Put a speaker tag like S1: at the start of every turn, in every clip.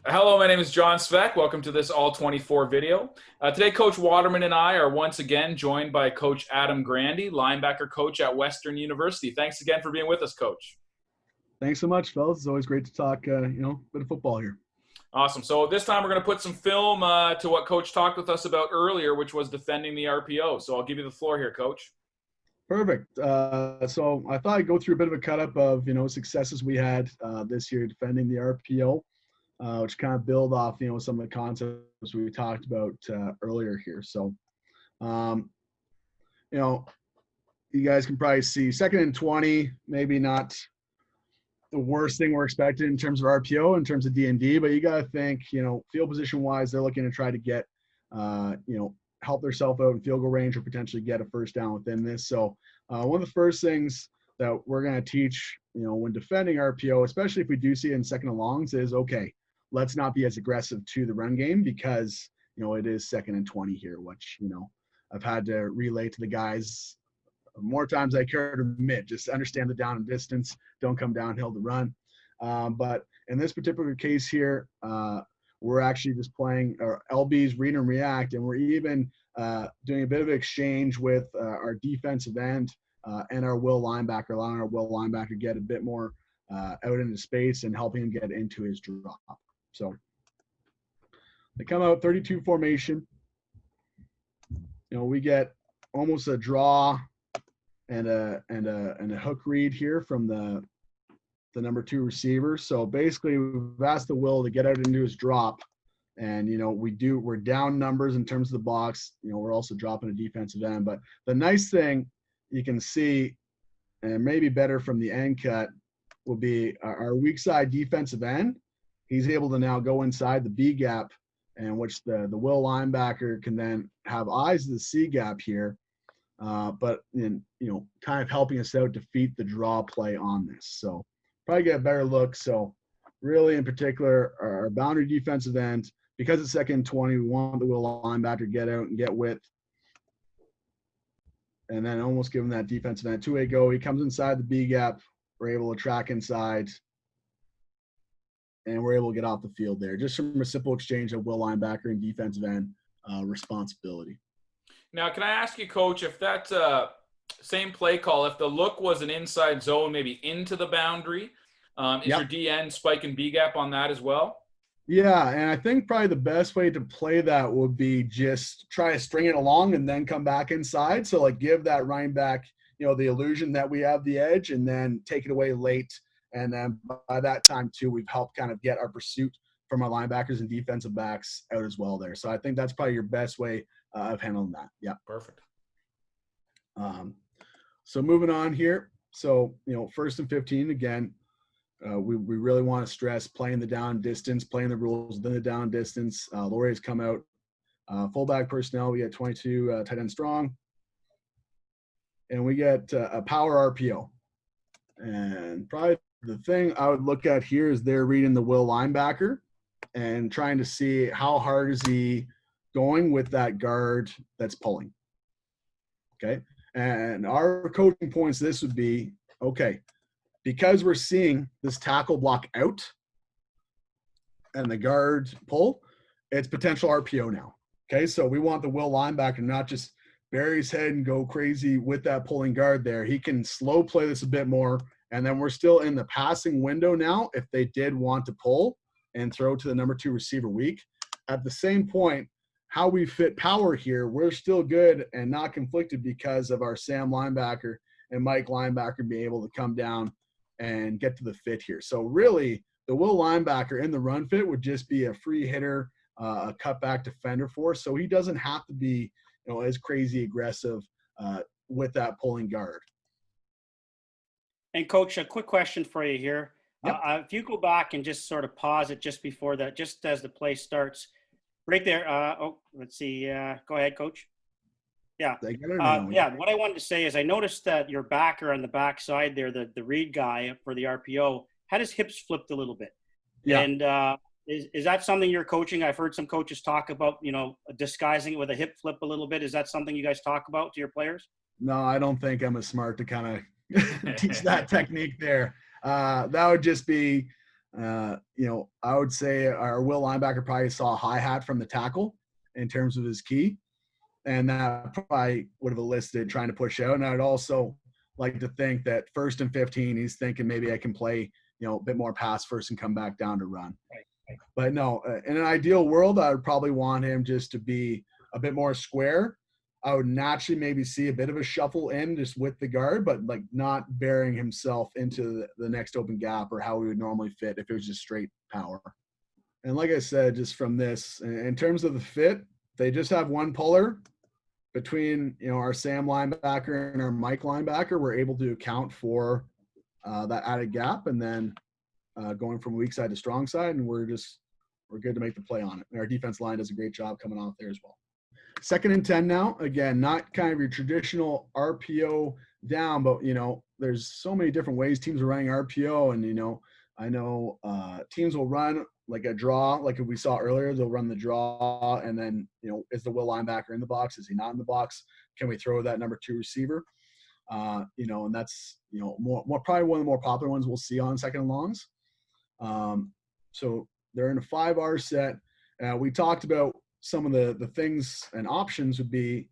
S1: Hello, my name is John Sveck. Welcome to this All 24 video. Today, Coach Waterman and I are once again joined by Coach Adam Grandy, linebacker coach at Western University. Thanks again for being with us, Coach.
S2: Thanks so much, fellas. It's always great to talk, a bit of football here.
S1: Awesome. So this time we're going to put some film to what Coach talked with us about earlier, which was defending the RPO. So I'll give you the floor here, Coach.
S2: Perfect. So I thought I'd go through a bit of a cut-up of, successes we had this year defending the RPO, which kind of build off, some of the concepts we talked about earlier here. So, you guys can probably see 2nd and 20, maybe not the worst thing we're expecting in terms of RPO, in terms of D&D, but you got to think, field position wise, they're looking to try to get, help themselves out in field goal range or potentially get a first down within this. So one of the first things that we're going to teach, when defending RPO, especially if we do see it in 2nd and longs, is okay, let's not be as aggressive to the run game because, it is 2nd and 20 here, which, I've had to relay to the guys more times I care to admit. Just understand the down and distance. Don't come downhill to run. But in this particular case here, we're actually just playing our LBs read and react, and we're even doing a bit of exchange with our defensive end and our will linebacker, allowing our will linebacker to get a bit more out into space and helping him get into his drop. So they come out 32 formation. We get almost a draw and a hook read here from the number 2 receiver. So basically we've asked the will to get out into his drop, and we're down numbers in terms of the box. We're also dropping a defensive end, but the nice thing you can see, and maybe better from the end cut, will be our weak side defensive end. He's able to now go inside the B gap, and which the will linebacker can then have eyes of the C gap here. But kind of helping us out defeat the draw play on this. So probably get a better look. So really in particular, our boundary defensive end, because it's 2nd and 20, we want the will linebacker to get out and get width. And then almost give him that defensive end 2-way go. He comes inside the B gap. We're able to track inside. And we're able to get off the field there. Just from a simple exchange of will linebacker and defensive end responsibility.
S1: Now, can I ask you, Coach, if that same play call, if the look was an inside zone, maybe into the boundary, is your DN spike and B gap on that as well?
S2: Yeah, and I think probably the best way to play that would be just try to string it along and then come back inside. So, give that running back, the illusion that we have the edge, and then take it away late. And then by that time, too, we've helped kind of get our pursuit from our linebackers and defensive backs out as well there. So I think that's probably your best way of handling that. Yeah.
S1: Perfect.
S2: So moving on here. So, 1st and 15, again, we really want to stress playing the down distance, playing the rules within the down distance. Laurier's come out. Fullback personnel, we get 22 tight end strong. And we get a power RPO. And probably the thing I would look at here is they're reading the will linebacker and trying to see how hard is he going with that guard that's pulling. Okay. And our coaching points, this would be, okay, because we're seeing this tackle block out and the guard pull, it's potential RPO now. Okay. So we want the will linebacker not just bury his head and go crazy with that pulling guard there. He can slow play this a bit more. And then we're still in the passing window now if they did want to pull and throw to the number 2 receiver weak. At the same point, how we fit power here, we're still good and not conflicted because of our Sam linebacker and Mike linebacker being able to come down and get to the fit here. So really, the will linebacker in the run fit would just be a free hitter, a cutback defender for us. So he doesn't have to be, as crazy aggressive with that pulling guard.
S3: And Coach, a quick question for you here.
S2: Yep.
S3: If you go back and just sort of pause it just before that, just as the play starts, right there. Let's see. Go ahead, Coach. Yeah. What I wanted to say is I noticed that your backer on the back side there, the read guy for the RPO, had his hips flipped a little bit.
S2: Yeah.
S3: And is that something you're coaching? I've heard some coaches talk about, disguising it with a hip flip a little bit. Is that something you guys talk about to your players?
S2: No, I don't think I'm as smart to kind of teach that technique there. That would just be I would say our will linebacker probably saw a high hat from the tackle in terms of his key, and that probably would have elicited trying to push out. And I'd also like to think that 1st and 15, he's thinking maybe I can play, a bit more pass first and come back down to run. But no, in an ideal world, I would probably want him just to be a bit more square. I would naturally maybe see a bit of a shuffle in just with the guard, but like not burying himself into the next open gap or how we would normally fit if it was just straight power. And like I said, just from this, in terms of the fit, they just have one puller between, our Sam linebacker and our Mike linebacker. We're able to account for that added gap, and then going from weak side to strong side, and we're good to make the play on it. And our defense line does a great job coming off there as well. 2nd and 10 now. Again, not kind of your traditional RPO down, but, there's so many different ways teams are running RPO. And, I know teams will run like a draw, like we saw earlier, they'll run the draw. And then, is the will linebacker in the box? Is he not in the box? Can we throw that number 2 receiver? And that's, more probably one of the more popular ones we'll see on 2nd and longs. So they're in a 5R set. We talked about some of the things and options would be,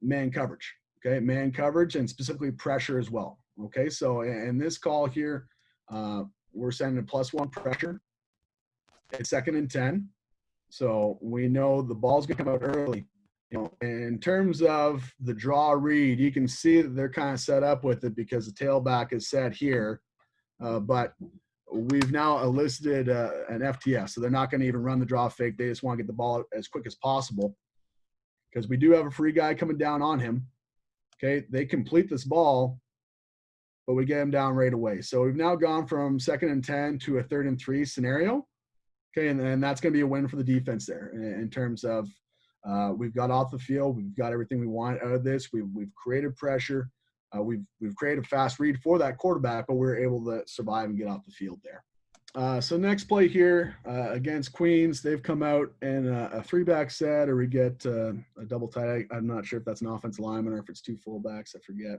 S2: man coverage. Okay, man coverage and specifically pressure as well. Okay, so in this call here, we're sending a +1 pressure. It's 2nd and 10. So we know the ball's going to come out early. In terms of the draw read, you can see that they're kind of set up with it because the tailback is set here. But we've now elicited an FTS, so they're not going to even run the draw fake. They just want to get the ball out as quick as possible because we do have a free guy coming down on him. Okay, they complete this ball, but we get him down right away. So we've now gone from 2nd and 10 to a 3rd and 3 scenario. Okay, and that's going to be a win for the defense there in terms of we've got off the field, we've got everything we want out of this. We've created pressure. We've created a fast read for that quarterback, but we're able to survive and get off the field there. So next play here against Queens, they've come out in a 3-back set, or we get a double tight. I'm not sure if that's an offensive lineman or if it's 2 fullbacks. I forget.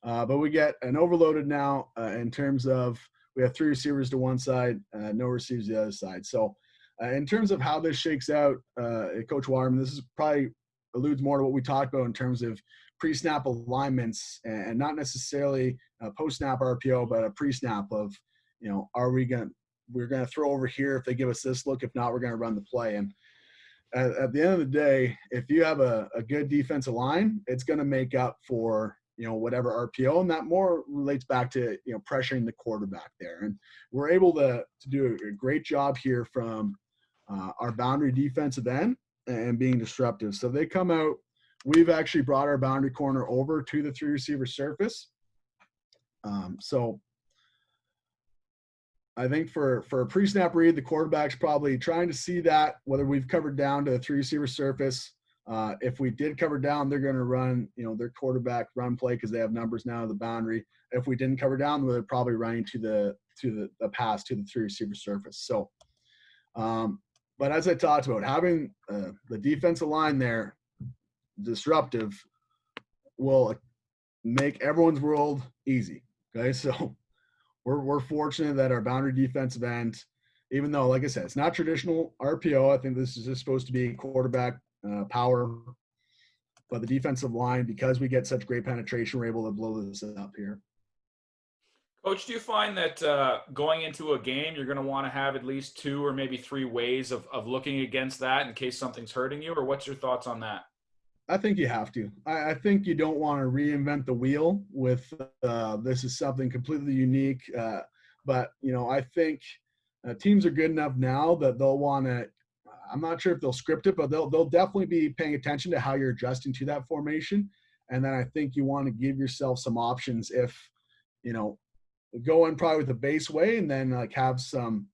S2: But we get an overloaded now in terms of we have 3 receivers to one side, no receivers to the other side. So in terms of how this shakes out, Coach Waterman, this is probably alludes more to what we talked about in terms of pre-snap alignments and not necessarily a post-snap RPO, but a pre-snap of, we're going to throw over here if they give us this look. If not, we're going to run the play. And at the end of the day, if you have a good defensive line, it's going to make up for, whatever RPO. And that more relates back to, pressuring the quarterback there. And we're able to do a great job here from our boundary defensive end and being disruptive. So they come out. We've actually brought our boundary corner over to the 3 receiver surface. So I think for a pre-snap read, the quarterback's probably trying to see that, whether we've covered down to the 3 receiver surface. If we did cover down, they're going to run, their quarterback run play because they have numbers now to the boundary. If we didn't cover down, they're probably running to the pass to the 3 receiver surface. So, but as I talked about, having the defensive line there disruptive will make everyone's world easy. Okay, so we're fortunate that our boundary defensive end, even though, like I said, it's not traditional RPO. I think this is just supposed to be quarterback power, but the defensive line, because we get such great penetration, we're able to blow this up here.
S1: Coach, do you find that going into a game, you're going to want to have at least 2 or maybe 3 ways of looking against that in case something's hurting you, or what's your thoughts on that?
S2: I think you have to. I think you don't want to reinvent the wheel with this is something completely unique. But, I think teams are good enough now that they'll want to – I'm not sure if they'll script it, but they'll definitely be paying attention to how you're adjusting to that formation. And then I think you want to give yourself some options if, go in probably with the base way and then like have some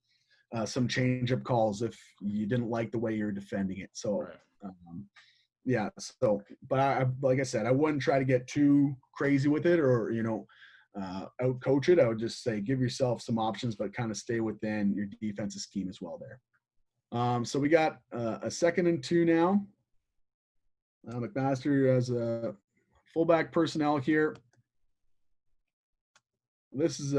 S2: change-up calls if you didn't like the way you're defending it. So right. Yeah. So, but like I said, I wouldn't try to get too crazy with it or, out coach it. I would just say, give yourself some options, but kind of stay within your defensive scheme as well there. So we got a 2nd and 2 now. McMaster has a fullback personnel here. This is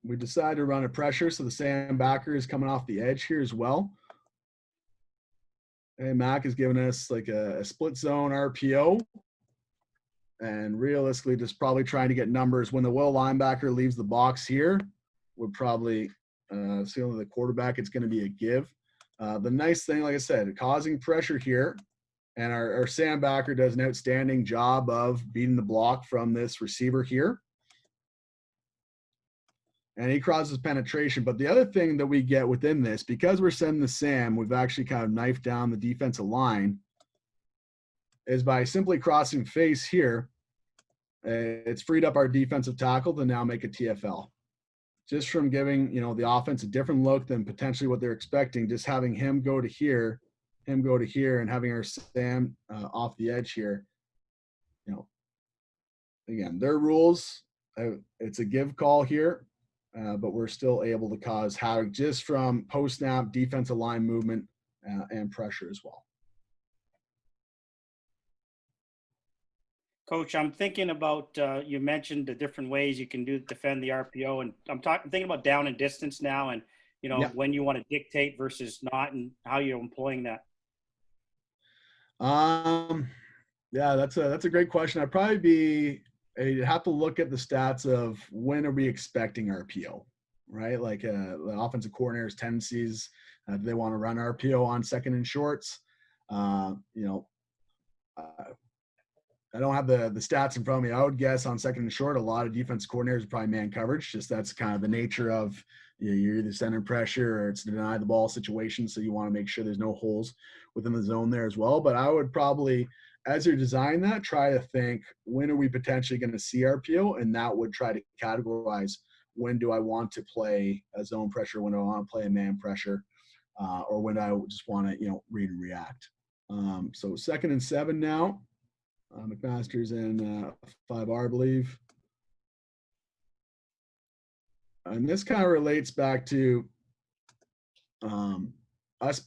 S2: we decide to run a pressure, so the Sam backer is coming off the edge here as well. And Mac is giving us like a split zone RPO. And realistically, just probably trying to get numbers. When the will linebacker leaves the box here, would probably sealing the quarterback, it's going to be a give. The nice thing, like I said, causing pressure here. And our Sam backer does an outstanding job of beating the block from this receiver here. And he crosses penetration. But the other thing that we get within this, because we're sending the Sam, we've actually kind of knifed down the defensive line, is by simply crossing face here, it's freed up our defensive tackle to now make a TFL. Just from giving, the offense a different look than potentially what they're expecting, just having him go to here, and having our Sam off the edge here. Again, their rules, it's a give call here. But we're still able to cause havoc just from post-snap defensive line movement and pressure as well.
S3: Coach, I'm thinking about, you mentioned the different ways you can defend the RPO, and I'm thinking about down and distance now, and when you want to dictate versus not, and how you're employing that.
S2: Yeah, that's a great question. I'd have to look at the stats of when are we expecting RPO, right? Like the offensive coordinator's tendencies, they want to run RPO on second and shorts. I don't have the stats in front of me. I would guess on second and short, a lot of defense coordinators are probably man coverage. Just that's kind of the nature of you're either sending pressure or it's a deny the ball situation. So you want to make sure there's no holes within the zone there as well. But I would probably, as you're designing that, try to think, when are we potentially going to see RPO? And that would try to categorize, when do I want to play a zone pressure, when do I want to play a man pressure, or when I just want to, read and react. So 2nd and 7 now. McMaster's in 5R, I believe. And this kind of relates back to us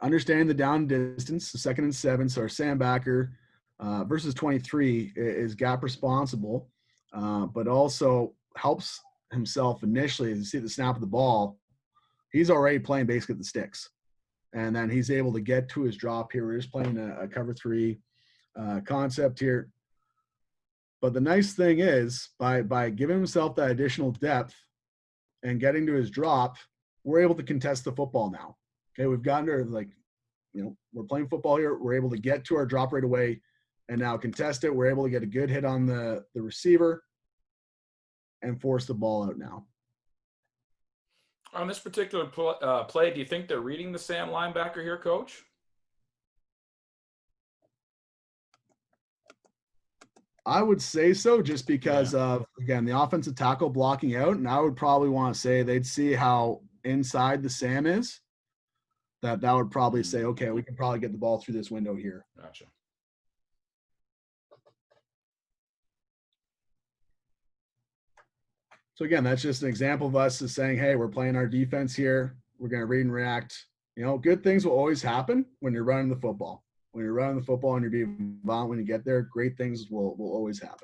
S2: understanding the down distance, the 2nd and 7. So our Sam backer versus 23 is gap responsible, but also helps himself initially. As you see the snap of the ball, he's already playing basically at the sticks. And then he's able to get to his drop here. We're just playing a cover 3 concept here. But the nice thing is, by giving himself that additional depth and getting to his drop, we're able to contest the football now. Okay, we've gotten to we're playing football here. We're able to get to our drop right away and now contest it. We're able to get a good hit on the receiver and force the ball out now.
S1: On this particular play, do you think they're reading the Sam linebacker here, Coach?
S2: I would say so, just because of, again, the offensive tackle blocking out. And I would probably want to say they'd see how inside the Sam is. That would probably say, okay, we can probably get the ball through this window here.
S1: Gotcha.
S2: So again, that's just an example of us is saying, hey, we're playing our defense here. We're going to read and react. Good things will always happen when you're running the football. When you're running the football and you're being violent when you get there, great things will always happen.